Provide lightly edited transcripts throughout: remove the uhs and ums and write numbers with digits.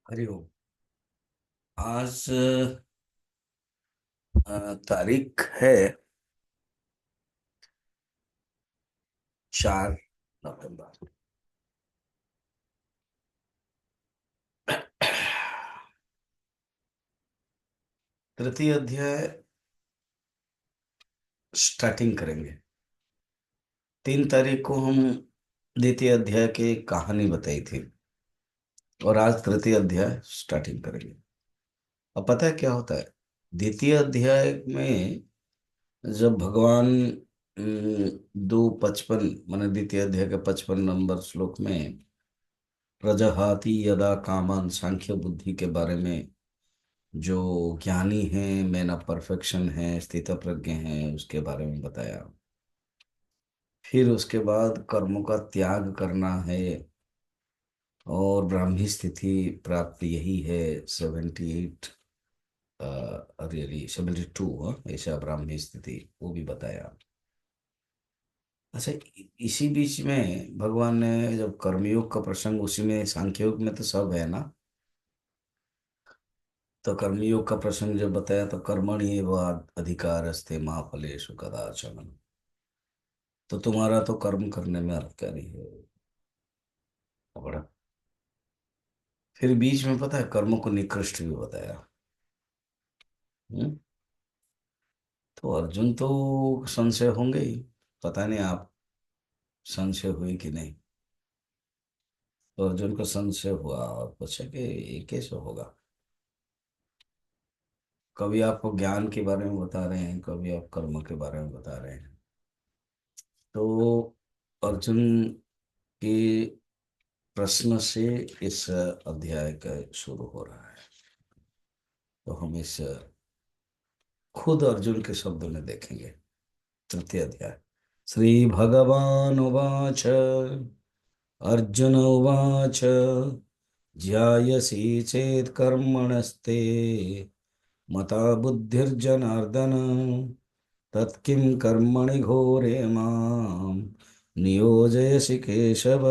हरिओम। आज तारीख है 4 नवंबर। तृतीय अध्याय स्टार्टिंग करेंगे। 3 तारीख को हम द्वितीय अध्याय की कहानी बताई थी और आज तृतीय अध्याय स्टार्टिंग करेंगे। अब पता है क्या होता है द्वितीय अध्याय में? जब भगवान 2:55 माने द्वितीय अध्याय के 55 नंबर श्लोक में प्रजहाति यदा कामान सांख्य बुद्धि के बारे में, जो ज्ञानी है, मैन ऑफ परफेक्शन है, स्थित प्रज्ञ है, उसके बारे में बताया। फिर उसके बाद कर्मों का त्याग करना है और ब्राह्मी स्थिति प्राप्त यही है। 78 रियली 72 ऐसा ब्राह्मी स्थिति वो भी बताया। अच्छा, इसी बीच में भगवान ने जब कर्मयोग का प्रसंग, उसी में सांख्य योग में तो सब है ना, तो कर्मयोग का प्रसंग जब बताया तो कर्मणि एव अधिकारस्ते मा फलेषु कदाचन। तो तुम्हारा तो कर्म करने में अधिकार ही है बड़ा। फिर बीच में पता है कर्म को निकृष्ट भी बताया। हम्म? तो अर्जुन तो संशय होंगे ही। पता नहीं आप संशय हुई कि नहीं। तो अर्जुन को संशय हुआ और पूछा कि ये कैसे होगा। कभी आपको ज्ञान के बारे में बता रहे हैं, कभी आप कर्म के बारे में बता रहे हैं। तो अर्जुन के प्रश्न से इस अध्याय का शुरू हो रहा है। तो हम इस खुद अर्जुन के शब्दों में देखेंगे। तृतीय अध्याय। श्री भगवान उवाच अर्जुन उवाच ध्यायसि चेत् कर्मणस्ते मता बुद्धिर्जनार्दन तत्किं कर्मणि घोरे मां नियोजयसि केशव।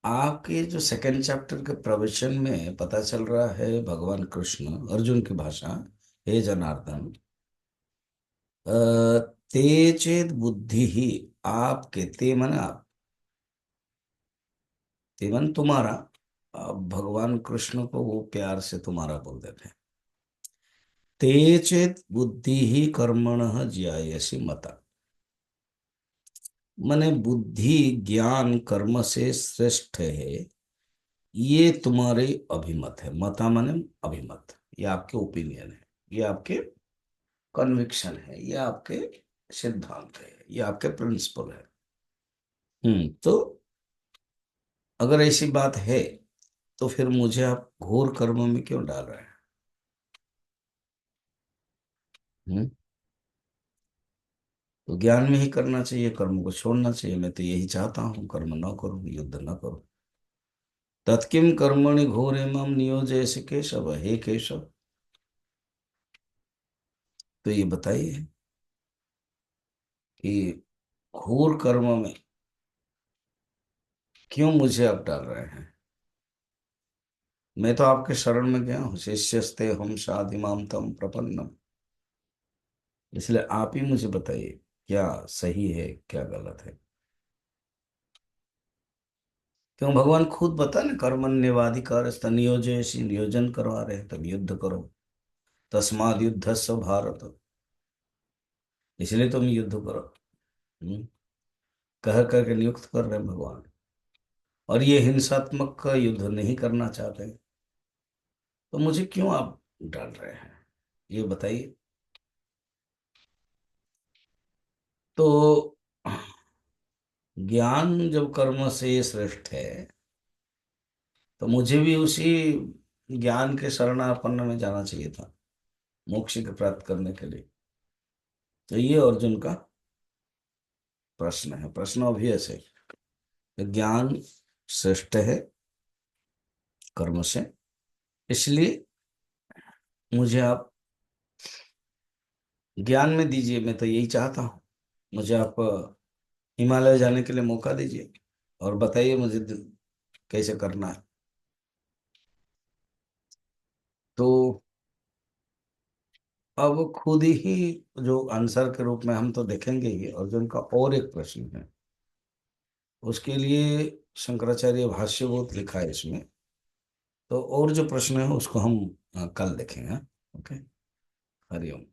आपके जो सेकंड चैप्टर के प्रवचन में पता चल रहा है भगवान कृष्ण अर्जुन की भाषा, हे जनार्दन, अ, ते चेत बुद्धि ही, आपके, ते मन आप, ते मन तुम्हारा। अब भगवान कृष्ण को वो प्यार से तुम्हारा बोल देते हैं। ते चेत बुद्धि ही कर्मणः ज्यायसि मता। माने बुद्धि ज्ञान कर्म से श्रेष्ठ है, ये तुम्हारे अभिमत है। मता माने अभिमत, ये आपके ओपिनियन है, ये आपके कन्विक्शन है, ये आपके सिद्धांत है, ये आपके प्रिंसिपल है। तो अगर ऐसी बात है तो फिर मुझे आप घोर कर्म में क्यों डाल रहे हैं? हम्म? तो ज्ञान में ही करना चाहिए, कर्म को छोड़ना चाहिए। मैं तो यही चाहता हूँ, कर्म न करूँ, युद्ध न करूँ। तत्किम कर्मणि घोरे मम नियोजयसि केशव, हे केशव। तो ये बताइए कि घोर कर्म में क्यों मुझे आप डाल रहे हैं? मैं तो आपके शरण में गया हूँ, शिष्यस्ते हम शाधिमाम तम प्रपन्नम। इसलिए आप ही मुझे बताइए क्या सही है क्या गलत है। क्यों भगवान खुद बता ना, कर्मण्येवाधिकार नियोजयसि, नियोजन करवा रहे हैं, तब युद्ध करो। तस्माद युद्धस्व भारत, इसलिए तुम युद्ध करो। हम्म? कह करके नियुक्त कर रहे हैं भगवान। और ये हिंसात्मक का युद्ध नहीं करना चाहते, तो मुझे क्यों आप डाल रहे हैं, ये बताइए। तो ज्ञान जब कर्म से श्रेष्ठ है, तो मुझे भी उसी ज्ञान के शरणापन्न में जाना चाहिए था, मोक्ष को प्राप्त करने के लिए। तो ये अर्जुन का प्रश्न है। प्रश्न obvious है कि ज्ञान श्रेष्ठ है कर्म से, इसलिए मुझे आप ज्ञान में दीजिए। मैं तो यही चाहता हूँ। मुझे आप हिमालय जाने के लिए मौका दीजिए और बताइए मुझे कैसे करना है। तो अब खुद ही जो आंसर के रूप में हम तो देखेंगे ही, अर्जुन का और एक प्रश्न है, उसके लिए शंकराचार्य भाष्यबोध लिखा है इसमें। तो और जो प्रश्न है उसको हम कल देखेंगे। ओके। हरिओम।